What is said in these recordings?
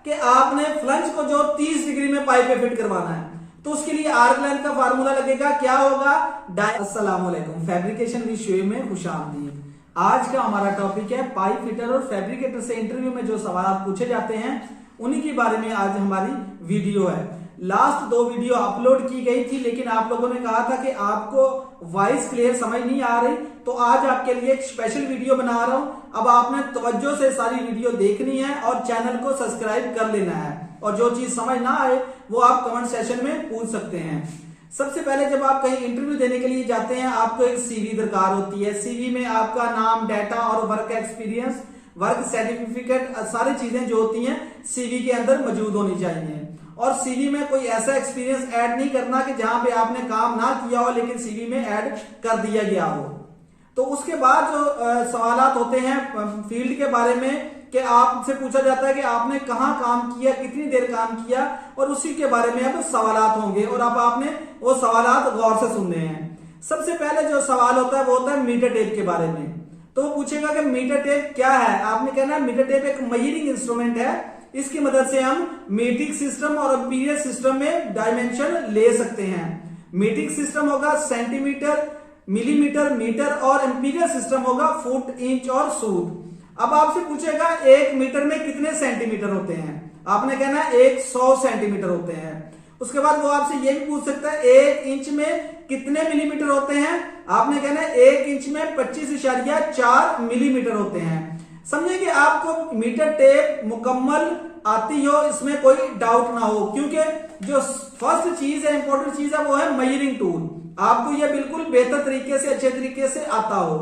कि आपने फ्लंज को जो 30 डिग्री में पाइप पे फिट करवाना है, तो उसके लिए आर्क लेंथ का फार्मूला लगेगा, क्या होगा? अस्सलाम वालेकुम, फैब्रिकेशन विद शुएब में खुशामदीद। आज का हमारा टॉपिक है पाइप फिटर और फैब्रिकेटर से इंटरव्यू में जो सवाल पूछे जाते हैं उन्हीं के बारे में आज हमारी वीडियो है। लास्ट 2 वीडियो अपलोड की गई थी, लेकिन आप लोगों ने कहा था कि आपको वॉइस क्लियर समझ नहीं आ रही, तो आज आपके लिए एक स्पेशल वीडियो बना रहा हूं। अब आपने तवज्जो से सारी वीडियो देखनी है और चैनल को सब्सक्राइब कर लेना है, और जो चीज समझ ना आए वो आप कमेंट सेशन में पूछ सकते हैं। सबसे पहले जब आप कहीं इंटरव्यू देने के लिए जाते हैं, आपको एक सीवी दरकार होती है। सीवी में आपका नाम, डाटा और वर्क एक्सपीरियंस, वर्क सर्टिफिकेट, सारी चीजें जो होती हैं सीवी के अंदर मौजूद होनी चाहिए। और सीवी में कोई ऐसा एक्सपीरियंस ऐड नहीं करना कि जहां पे आपने काम ना किया हो लेकिन सीवी में ऐड कर दिया गया हो। तो उसके बाद जो सवालात होते हैं फील्ड के बारे में, कि आपसे पूछा जाता है कि आपने कहां काम किया, कितनी देर काम किया, और उसी के बारे में अब सवालात होंगे और अब आपने वो सवालात गौर से सुनने हैं। सबसे पहले जो सवाल होता है वो होता है मीटर टेप के बारे में। तो वो पूछेगा कि मीटर टेप क्या है। आपने कहना है मीटर टेप एक मेजरिंग इंस्ट्रूमेंट है, इसकी मदद से हम मीट्रिक सिस्टम और एम्पीरियल सिस्टम में डायमेंशन ले सकते हैं। मीट्रिक सिस्टम होगा सेंटीमीटर, मिलीमीटर, मीटर, और एम्पीरियल सिस्टम होगा फुट, इंच और सूट। अब आपसे पूछेगा 1 मीटर में कितने सेंटीमीटर होते हैं। आपने कहना है 100 सेंटीमीटर होते हैं। उसके बाद वो आपसे ये भी पूछ सकता है 1 इंच में कितने मिलीमीटर होते हैं। आपने कहना है 1 इंच में 25.4 मिलीमीटर होते हैं। समझे कि आपको मीटर टेप मुकम्मल आती हो, इसमें कोई डाउट ना हो, क्योंकि जो फर्स्ट चीज है, इंपॉर्टेंट चीज है, वो है मेजरिंग टूल। आपको ये बिल्कुल बेहतर तरीके से, अच्छे तरीके से आता हो।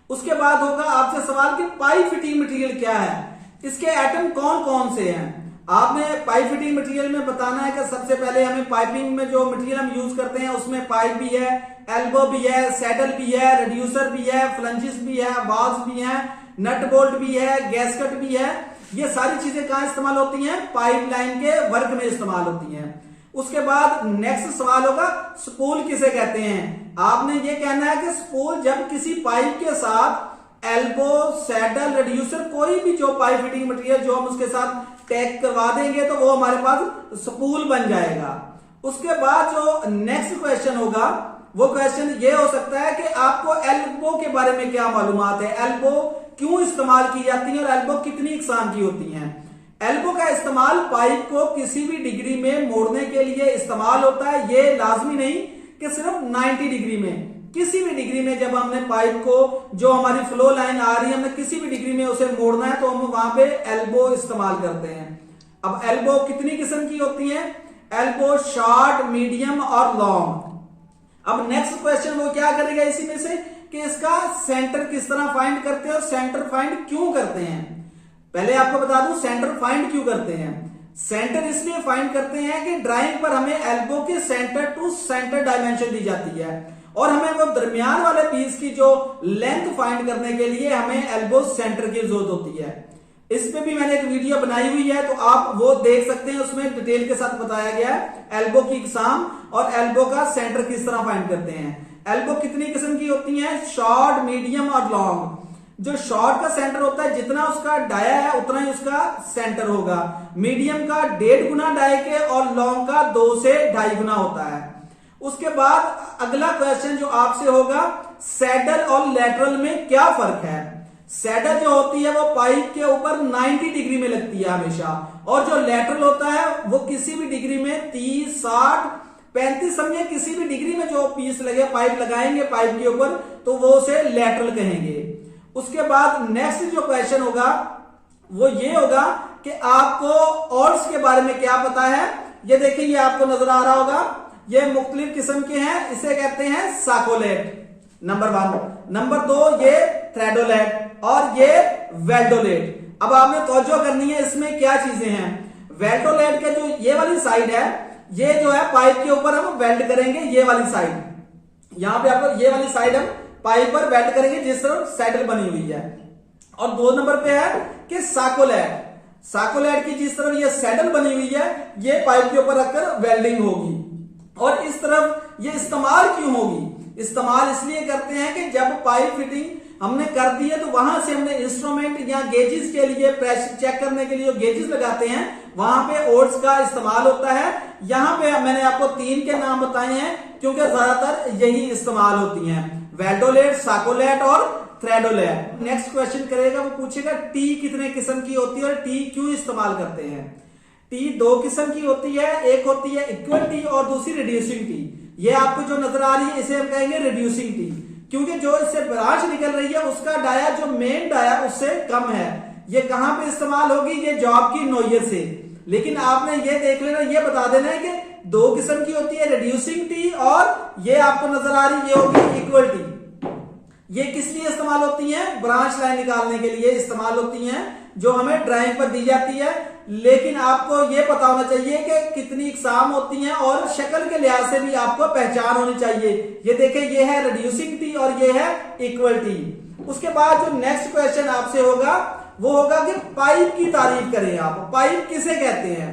उसके बाद होगा आपसे सवाल कि पाइप फिटिंग मटेरियल क्या है, इसके एटम कौन कौन से हैं। आपने पाइप फिटिंग मटेरियल में बताना है कि सबसे पहले हमें पाइपिंग में जो मटेरियल हम यूज करते हैं उसमें पाइप भी है, एल्बो भी है, सैडल भी है, रिड्यूसर भी है, फ्लंजेस भी है, बाल्स भी है, नट बोल्ट भी है, गैसकट भी है। ये सारी चीजें कहां इस्तेमाल होती हैं? पाइपलाइन के वर्क में इस्तेमाल होती हैं। उसके बाद नेक्स्ट सवाल होगा स्पूल किसे कहते हैं। आपने ये कहना है कि स्पूल जब किसी पाइप के साथ एल्बो, सैडल, रिड्यूसर, कोई भी जो पाइप फिटिंग मटेरियल जो हम उसके साथ टैग करवा देंगे तो वो हमारे पास स्पूल बन जाएगा। उसके बाद जो नेक्स्ट क्वेश्चन होगा वो क्वेश्चन ये हो सकता है कि आपको एल्बो के बारे में क्या मालूमात है, एल्बो क्यों इस्तेमाल की जाती है और एल्बो कितनी इकसाम की होती हैं। एल्बो का इस्तेमाल पाइप को किसी भी डिग्री में मोड़ने के लिए इस्तेमाल होता है। ये लाजमी नहीं कि सिर्फ 90 डिग्री में, किसी भी डिग्री में जब हमने पाइप को, जो हमारी फ्लो लाइन आ रही है, हमने किसी भी डिग्री में उसे मोड़ना है तो हम वहां पे एल्बो इस्तेमाल करते हैं। अब एल्बो कितनी किस्म की होती है? एल्बो शॉर्ट, मीडियम और लॉन्ग। अब नेक्स्ट क्वेश्चन वो क्या करेगा इसी में से कि इसका सेंटर किस तरह फाइंड करते हैं और सेंटर फाइंड क्यों करते हैं। पहले आपको बता दूं सेंटर फाइंड क्यों करते हैं। सेंटर इसलिए फाइंड करते हैं कि ड्राइंग पर हमें एल्बो के सेंटर टू सेंटर डायमेंशन दी जाती है और हमें वो दरमियान वाले पीस की जो लेंथ फाइंड करने के लिए हमें एल्बो सेंटर की जरूरत होती है। इस पे भी मैंने एक वीडियो बनाई हुई है, तो आप वो देख सकते हैं, उसमें डिटेल के साथ बताया गया है एल्बो की इकसाम और एल्बो का सेंटर किस तरह फाइंड करते हैं। एल्बो कितनी किस्म की होती हैं? शॉर्ट, मीडियम और लॉन्ग। जो शॉर्ट का सेंटर होता है, जितना उसका डाया है उतना ही उसका सेंटर होगा। मीडियम का 1.5 गुना डाय के और लॉन्ग का 2 से 2.5 गुना होता है। उसके बाद अगला क्वेश्चन जो आपसे होगा, सैडल और लैटरल में क्या फर्क है। सैडल जो होती है वो पाइप के ऊपर 90 डिग्री में लगती है हमेशा, और जो लैटरल होता है वो किसी भी डिग्री में 30, 60, 35, समझे किसी भी डिग्री में जो पीस लगे, पाइप लगाएंगे पाइप के ऊपर, तो वो उसे लैटरल कहेंगे। उसके बाद नेक्स्ट जो क्वेश्चन होगा वो ये होगा कि आपको ऑर्ड्स के बारे में क्या पता है। ये देखिए, ये आपको नजर आ रहा होगा, ये मुख्तलिफ किस्म के हैं, इसे कहते हैं साकोलेट, नंबर 1। नंबर 2 ये थ्रेडोलेट और ये वेल्डोलेट। अब आपने तवज्जो करनी है इसमें क्या चीजें हैं। वेल्डोलेट के जो ये वाली साइड है, ये जो है पाइप के ऊपर हम वेल्ड करेंगे, ये वाली साइड, यहां पे आपको ये वाली साइड हम पाइप पर वेल्ड करेंगे जिस तरह सैडल बनी हुई है। और 2 नंबर पे है कि साकोलेट, साकोलेट की जिस तरह ये सैडल बनी हुई है, ये पाइप के ऊपर रखकर वेल्डिंग होगी। और इस तरफ ये इस्तेमाल क्यों होगी? इस्तेमाल इसलिए करते हैं कि जब पाइप फिटिंग हमने कर दी है, तो वहां से हमने इंस्ट्रूमेंट या गेजेस के लिए प्रेशर चेक करने के लिए जो गेजेस लगाते हैं वहां पे ओड्स का इस्तेमाल होता है। यहां पे मैंने आपको 3 के नाम बताए हैं क्योंकि ज्यादातर यही इस्तेमाल होती हैं, वेल्डोलेट, साकोलेट और थ्रेडोलेट। नेक्स्ट क्वेश्चन करेगा, वो पूछेगा टी कितने किस्म की होती है और टी क्यों इस्तेमाल करते हैं। टी 2 किस्म की होती है, एक होती है इक्वल टी और दूसरी रिड्यूसिंग टी। ये आपको जो नजर आ रही है इसे हम कहेंगे रिड्यूसिंग टी, क्योंकि जो इससे ब्रांच निकल रही है उसका डाया जो मेन डाया उससे कम है। ये कहां पे इस्तेमाल होगी, ये जॉब की नोयत से। लेकिन आपने ये देख लेना, ये बता देना है कि 2 किस्म की होती है, रिड्यूसिंग टी और ये आपको नजर आ रही ये होगी इक्वल टी। ये किस लिए इस्तेमाल होती हैं, ब्रांच लाइन निकालने के लिए इस्तेमाल होती हैं, जो हमें ड्राइंग पर दी जाती है। लेकिन आपको यह पता होना चाहिए कि कितनी इकसाम होती हैं और शक्ल के लिहाज से भी आपको पहचान होनी चाहिए। ये देखें, ये है रिड्यूसिंग टी और ये है इक्वल टी। उसके बाद जो नेक्स्ट क्वेश्चन आपसे होगा वो होगा कि पाइप की तारीफ करें आप। पाइप किसे कहते हैं।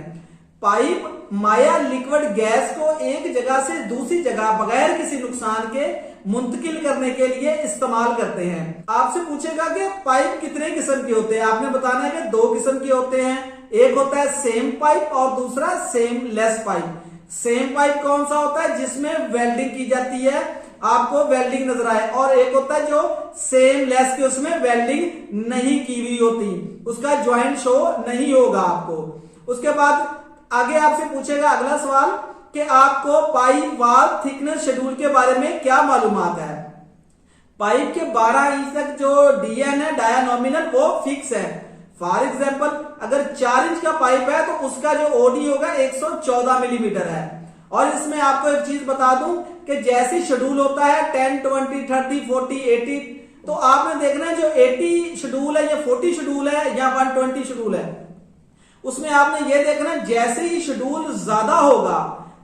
पाइप माया लिक्विड गैस को एक जगह से दूसरी जगह बगैर किसी नुकसान के मुंतकिल करने के लिए इस्तेमाल करते हैं। आपसे पूछेगा कि पाइप कितने किस्म के होते हैं, आपने बताना है कि 2 किस्म के होते हैं। एक होता है सेम पाइप और दूसरा same less pipe. Same pipe कौन सा होता है, जिसमें वेल्डिंग की जाती है, आपको वेल्डिंग नजर आए, और एक होता है जो सेम लेस के उसमें वेल्डिंग नहीं की हुई होती, उसका ज्वाइंट शो नहीं होगा आपको। उसके बाद आगे आपसे पूछेगा अगला सवाल कि आपको पाइप वाल थिकनेस शेड्यूल के बारे में क्या मालूमात है। पाइप के 12 इंच तक जो डीएन है, डाया नॉमिनल, वो फिक्स है। फॉर एग्जाम्पल अगर 4 इंच का पाइप है तो उसका जो ओडी होगा 114 मिलीमीटर है। और इसमें आपको एक चीज बता दूं कि जैसी शेड्यूल होता है 10, 20, 30, 40, 80, तो आपने देखना है जो 80 शेड्यूल है या 40 शेड्यूल है या 120 शेड्यूल है, उसमें आपने ये देखना जैसे ही शेड्यूल ज्यादा होगा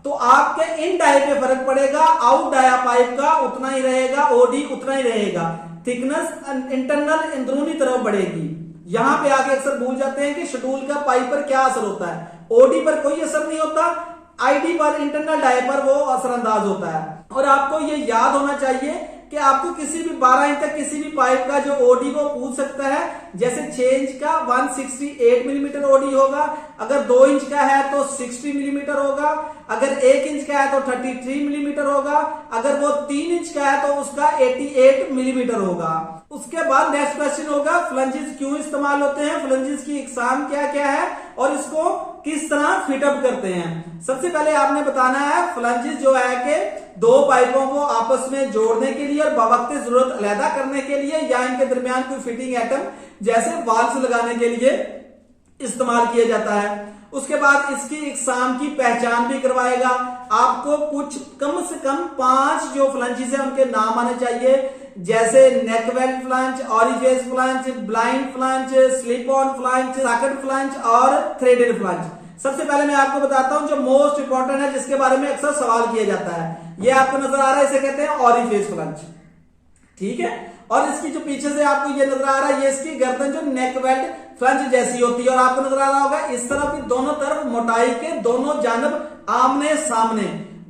तो आपके इन डाई पे फर्क पड़ेगा, आउट डाया पाइप का उतना ही रहेगा, ओडी उतना ही रहेगा, थिकनेस इंटरनल अंदरूनी तरफ बढ़ेगी। यहां पे आके अक्सर भूल जाते हैं कि शेड्यूल का पाइप पर क्या असर होता है। ओडी पर कोई असर नहीं होता, आईडी पर, इंटरनल डाई पर वो असरअंदाज होता है। और आपको ये याद होना चाहिए कि आपको किसी भी 12 इंच तक किसी भी पाइप का जो ओडी वो पूछ सकता है। जैसे 6 इंच का 168 मिलीमीटर ओडी होगा, अगर 2 इंच का है तो 60 मिलीमीटर होगा, अगर 1 इंच का है तो 33 मिलीमीटर होगा, अगर वो 3 इंच का है तो उसका 88 मिलीमीटर होगा। उसके बाद नेक्स्ट क्वेश्चन होगा फ्लंजेस क्यों इस्तेमाल होते हैं, फ्लंजेस की इकसाम क्या क्या है और इसको किस तरह फिटअप करते हैं। सबसे पहले आपने बताना है फ्लंजेस जो है कि 2 पाइपों को आपस में जोड़ने के लिए और बवक्त जरूरत अलहदा करने के लिए या इनके दरमियान कोई फिटिंग आइटम जैसे वाल्व्स लगाने के लिए इस्तेमाल किया जाता है। उसके बाद इसकी इकसाम की पहचान भी करवाएगा। आपको कुछ कम से कम 5 जो फ्लंजेस है उनके नाम आने चाहिए, जैसे neck weld flange, orifice flange, blind flange, slip on flange, socket flange और थ्रेडेड फ्लंज। सबसे पहले मैं आपको बताता हूं जो मोस्ट इंपॉर्टेंट है, जिसके बारे में अक्सर सवाल किया जाता है। ये आपको नजर आ रहा है, इसे कहते हैं ऑरिफेस फ्लंज, ठीक है। और इसकी जो पीछे से आपको ये नजर आ रहा है, ये इसकी गर्दन जो नेकवेल्ड फ्लंज जैसी होती है, और आपको नजर आ रहा होगा इस तरफ भी दोनों तरफ मोटाई के दोनों जानब आमने सामने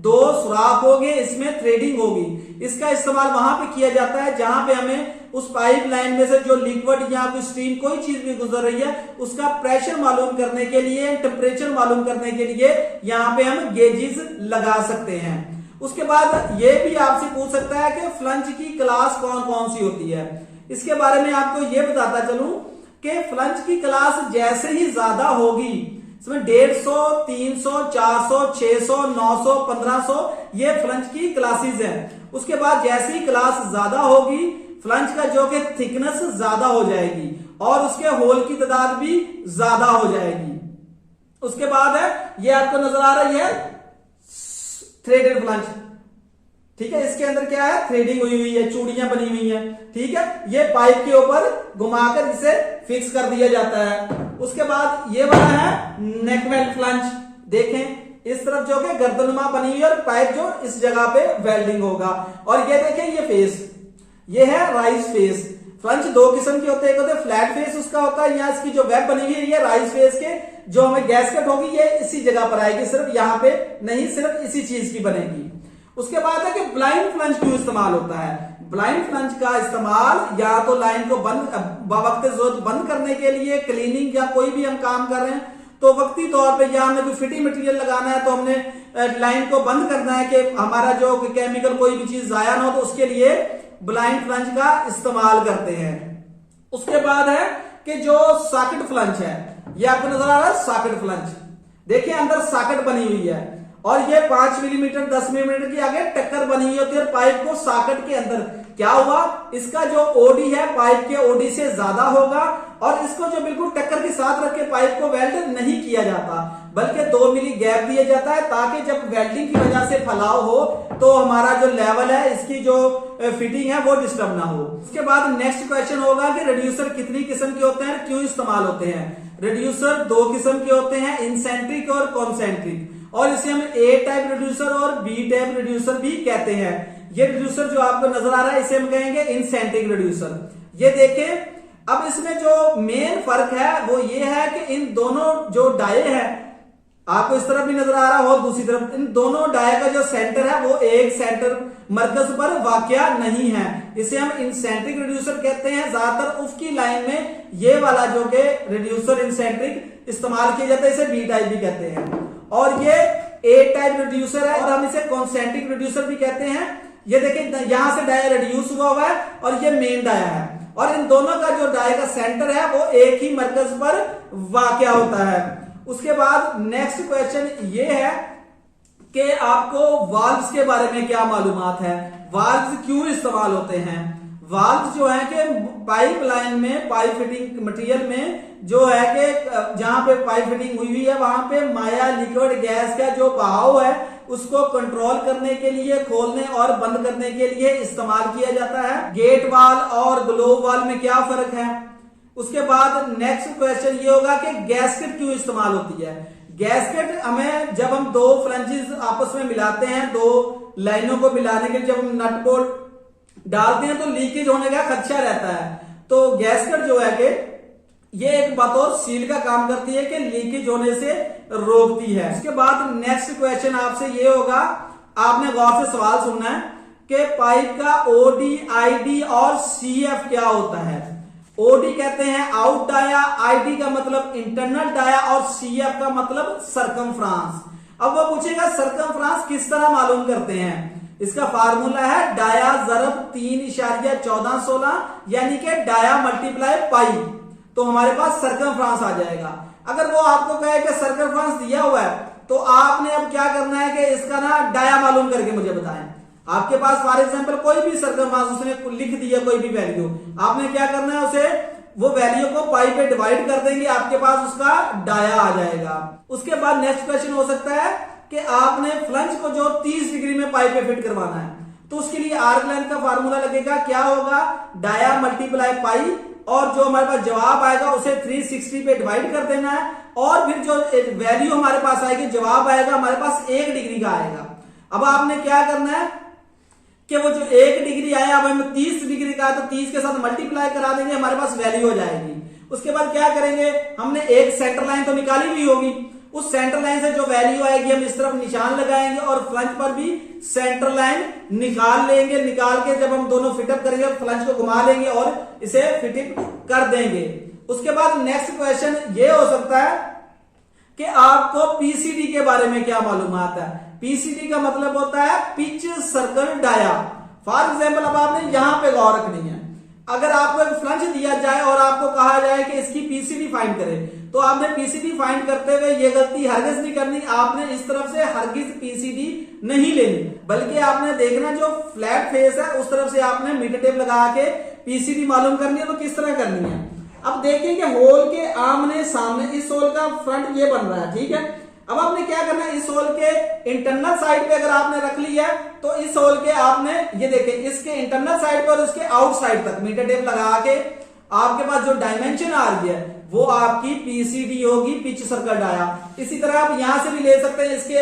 2 सुराख होंगे, इसमें थ्रेडिंग होगी। इसका इस्तेमाल वहां पे किया जाता है जहां पे हमें उस पाइप लाइन में से जो लिक्विड या कोई स्टीम कोई चीज भी गुजर रही है उसका प्रेशर मालूम करने के लिए, टेम्परेचर मालूम करने के लिए यहां पे हम गेजेस लगा सकते हैं। उसके बाद ये भी आपसे पूछ सकता है कि फ्लंज की क्लास कौन कौन सी होती है। इसके बारे में आपको ये बताता चलूं कि फ्लंज की क्लास जैसे ही ज्यादा होगी, इसमें 150, 300, 400, 600, 900, 1500 ये फ्लंज की क्लासेस हैं। उसके बाद जैसी क्लास ज्यादा होगी फ्लंज का जो कि थिकनेस ज्यादा हो जाएगी और उसके होल की तादाद भी ज्यादा हो जाएगी। उसके बाद है ये आपको नजर आ रही है थ्रेडेड फ्लंज, ठीक है। इसके अंदर क्या है, थ्रेडिंग हुई है, चूड़ियां बनी हुई हैं, ठीक है। ये पाइप के ऊपर घुमाकर इसे फिक्स कर दिया जाता है। उसके बाद ये वाला है नेकवेल्ड फ्लंज, देखें इस तरफ जो कि गर्दनुमा बनी हुई है और पाइप जो इस जगह पे वेल्डिंग होगा। और ये देखें ये फेस, ये है राइज फेस। फ्लंज 2 किस्म के होते हैं, एक होते हैं फ्लैट फेस उसका होता है, यहाँ इसकी जो वेब बनी हुई है ये राइज फेस के, जो हमें गैस कट होगी ये इसी जगह पर आएगी, सिर्फ यहाँ पे नहीं, सिर्फ इसी चीज की बनेगी। उसके बाद है कि ब्लाइंड फ्लंज क्यों इस्तेमाल होता है। ब्लाइंड फ्लंज का इस्तेमाल या तो लाइन को बवक्त जरूरत बंद करने के लिए, क्लीनिंग या कोई भी हम काम कर रहे हैं तो वक्ती तौर पे या हमें कोई फिटिंग मटेरियल लगाना है तो हमने लाइन को बंद करना है कि हमारा जो केमिकल कोई भी चीज जाया ना हो, तो उसके लिए ब्लाइंड फ्लंज का इस्तेमाल करते हैं। उसके बाद है कि जो सॉकेट फ्लंज है, ये आपको नजर आ रहा है सॉकेट फ्लंज। देखिए अंदर सॉकेट बनी हुई है और ये 5 मिलीमीटर 10 मिलीमीटर की आगे टक्कर बनी हुई होती है पाइप को सॉकेट के अंदर। क्या हुआ, इसका जो ओडी है पाइप के ओडी से ज्यादा होगा और इसको जो बिल्कुल टक्कर के साथ रख के पाइप को वेल्ड नहीं किया जाता, बल्कि 2 मिली गैप दिया जाता है ताकि जब वेल्डिंग की वजह से फैलाव हो तो हमारा जो लेवल है इसकी जो फिटिंग है वो डिस्टर्ब ना हो। उसके बाद नेक्स्ट क्वेश्चन होगा कि रिड्यूसर कितनी किस्म के होते हैं, क्यों इस्तेमाल होते हैं। रिड्यूसर 2 किस्म के होते हैं, इंसेंट्रिक और कॉन्सेंट्रिक, और इसे हम ए टाइप रिड्यूसर और बी टाइप रिड्यूसर भी कहते हैं। ये रिड्यूसर जो आपको नजर आ रहा है इसे हम कहेंगे इंसेंट्रिक रिड्यूसर। ये देखें, अब इसमें जो मेन फर्क है वो ये है कि इन दोनों जो डाये हैं, आपको इस तरफ भी नजर आ रहा हो दूसरी तरफ, इन दोनों डाये का जो सेंटर है वो एक सेंटर मरकज पर वाकया नहीं है। इसे हम इंसेंट्रिक रिड्यूसर कहते हैं। ज्यादातर उसकी लाइन में ये वाला जो कि रिड्यूसर इंसेंट्रिक इस्तेमाल किया जाता है, इसे बी टाइप भी कहते हैं। और ये ए टाइप रिड्यूसर है और हम इसे कॉन्सेंट्रिक रिड्यूसर भी कहते हैं। ये देखिए यहां से डाया रिड्यूस हुआ है और ये मेन डाया है, और इन दोनों का जो डाया का सेंटर है वो एक ही मरकज पर वाकया होता है। उसके बाद नेक्स्ट क्वेश्चन ये है कि आपको वाल्व्स के बारे में क्या मालूमात है, वाल्व्स क्यों इस्तेमाल होते हैं। वाल्व्स जो है कि पाइप लाइन में, पाइप फिटिंग मटेरियल में जो है कि जहां पे पाइप फिटिंग हुई है वहां पे माया लिक्विड गैस का जो बहाव है उसको कंट्रोल करने के लिए, खोलने और बंद करने के लिए इस्तेमाल किया जाता है। गेट वाल और ग्लोब वाल में क्या फर्क है। उसके बाद नेक्स्ट क्वेश्चन ये होगा कि गैस्केट क्यों इस्तेमाल होती है। गैस्केट हमें जब हम 2 फ्लंजेस आपस में मिलाते हैं, 2 लाइनों को मिलाने के लिए जब हम नट बोल्ट डालते हैं तो लीकेज होने का खदशा रहता है, तो गैस्केट जो है कि ये एक बतौर सील का काम करती है कि लीकेज होने से रोकती है। उसके बाद नेक्स्ट क्वेश्चन आपसे ये होगा, आपने गौर से सवाल सुनना है कि पाइप का ओडी, आईडी और सीएफ क्या होता है। ओडी कहते हैं आउट डाया, आईडी का मतलब इंटरनल डाया और सीएफ का मतलब सरकमफ्रांस। अब वो पूछेगा सरकमफ्रांस किस तरह मालूम करते हैं। इसका फार्मूला है डाया ज़रब 3.1416 यानी कि डाया मल्टीप्लाई पाई, तो हमारे पास सरकमफ्रांस आ जाएगा। अगर वो आपको कहे कि सरकमफ्रांस दिया हुआ है तो आपने अब क्या करना है कि इसका ना डाया मालूम करके मुझे बताएं। आपके पास फॉर एग्जांपल कोई भी सरकमफ्रांस उसने लिख दिया, कोई भी वैल्यू, आपने क्या करना है उसे वो वैल्यू को पाई पे डिवाइड कर देंगे, आपके पास उसका डाया आ जाएगा। उसके बाद नेक्स्ट क्वेश्चन हो सकता है कि आपने फ्लंज को जो 30 डिग्री में पाइप पे फिट करवाना है तो उसके लिए आर्क लेंथ का फार्मूला लगेगा। क्या होगा, डाया मल्टीप्लाई पाई, और जो हमारे पास जवाब आएगा उसे 360 पे डिवाइड कर देना है, और फिर जो वैल्यू हमारे पास आएगी, जवाब आएगा हमारे पास 1 डिग्री का आएगा। अब आपने क्या करना है कि वो जो 1 डिग्री आया, अब हमें 30 डिग्री का है तो 30 के साथ मल्टीप्लाई करा देंगे, हमारे पास वैल्यू हो जाएगी। उसके बाद क्या करेंगे, हमने एक सेंटर लाइन तो निकाली हुई होगी, उस सेंटर लाइन से जो वैल्यू आएगी हम इस तरफ निशान लगाएंगे और फ्लंज पर भी सेंटर लाइन निकाल लेंगे। निकाल के जब हम दोनों फिटअप करेंगे फ्लंज को घुमा लेंगे और इसे फिटअप कर देंगे। उसके बाद नेक्स्ट क्वेश्चन ये हो सकता है कि आपको पीसीडी के बारे में क्या मालूमात है। पीसीडी का मतलब होता है pitch circle dia. For example अब आपने यहां पे गौर रखनी है, अगर आपको एक फ्लंज दिया जाए और आपको कहा जाए कि इसकी पीसीडी फाइंड करें, तो आपने पीसीडी फाइंड करते हुए ये गलती हरगिज नहीं करनी। आपने इस तरफ से हरगिज पीसीडी नहीं लेनी, बल्कि आपने देखना जो फ्लैट फेस है उस तरफ से आपने मीटर टेप लगा के पीसीडी मालूम करनी है। तो किस तरह करनी है, अब देखिए कि होल के आमने सामने, इस होल का फ्रंट ये बन रहा है, ठीक है। अब आपने क्या करना है, इस होल के इंटरनल साइड पे अगर आपने रख लिया है तो इस होल के आपने ये देखें इसके इंटरनल साइड पे और इसके आउट साइड तक मीटर टेप लगा के आपके पास जो डायमेंशन आ रही है वो आपकी पीसीडी होगी, पिच सर्कल डाया। इसी तरह आप यहां से भी ले सकते हैं, इसके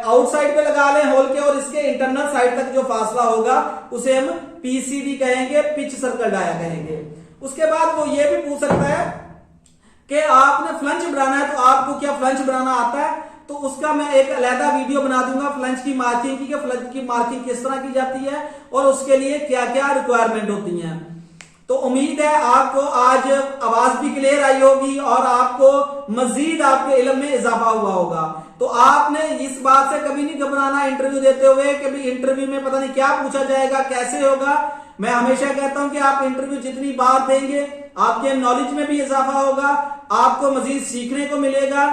आउटसाइड पे लगा लें होल के और इसके इंटरनल साइड तक जो फासला होगा उसे हम पीसीडी कहेंगे, पिच सर्कल डाया कहेंगे। उसके बाद वो ये भी पूछ सकता है कि आपने फ्लंज बनाना है तो आपको क्या फ्लंज बनाना आता है। तो उसका मैं एक अलग वीडियो बना दूंगा फ्लंज की मार्किंग की, फ्लंज की मार्किंग किस तरह की जाती है और उसके लिए क्या क्या रिक्वायरमेंट होती है। तो उम्मीद है आपको आज आवाज भी क्लियर आई होगी और आपको मजीद आपके इल्म में इजाफा हुआ होगा। तो आपने इस बात से कभी नहीं घबराना इंटरव्यू देते हुए कि भी इंटरव्यू में पता नहीं क्या पूछा जाएगा, कैसे होगा। मैं हमेशा कहता हूं कि आप इंटरव्यू जितनी बार देंगे आपके नॉलेज में भी इजाफा होगा, आपको मजीद सीखने को मिलेगा।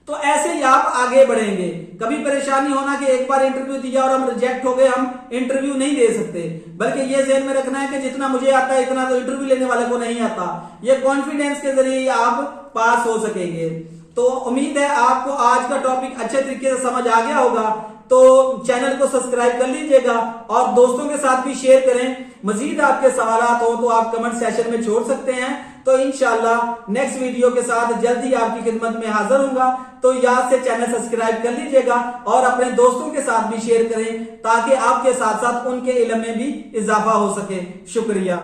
तो ऐसे ही आप आगे बढ़ेंगे। कभी परेशानी होना कि एक बार इंटरव्यू दिया और हम रिजेक्ट हो गए, हम इंटरव्यू नहीं दे सकते, बल्कि ये ज़हन में रखना है कि जितना मुझे आता है इतना तो इंटरव्यू लेने वाले को नहीं आता। ये कॉन्फिडेंस के जरिए आप पास हो सकेंगे। तो उम्मीद है आपको आज का टॉपिक अच्छे तरीके से समझ आ गया होगा। तो चैनल को सब्सक्राइब कर लीजिएगा और दोस्तों के साथ भी शेयर करें। मजीद आपके सवालात हो तो आप कमेंट सेशन में छोड़ सकते हैं। तो इंशाल्लाह नेक्स्ट वीडियो के साथ जल्दी आपकी खिदमत में हाजिर होऊंगा। तो याद से चैनल सब्सक्राइब कर लीजिएगा और अपने दोस्तों के साथ भी शेयर करें ताकि आपके साथ साथ उनके इल्म में भी इजाफा हो सके। शुक्रिया।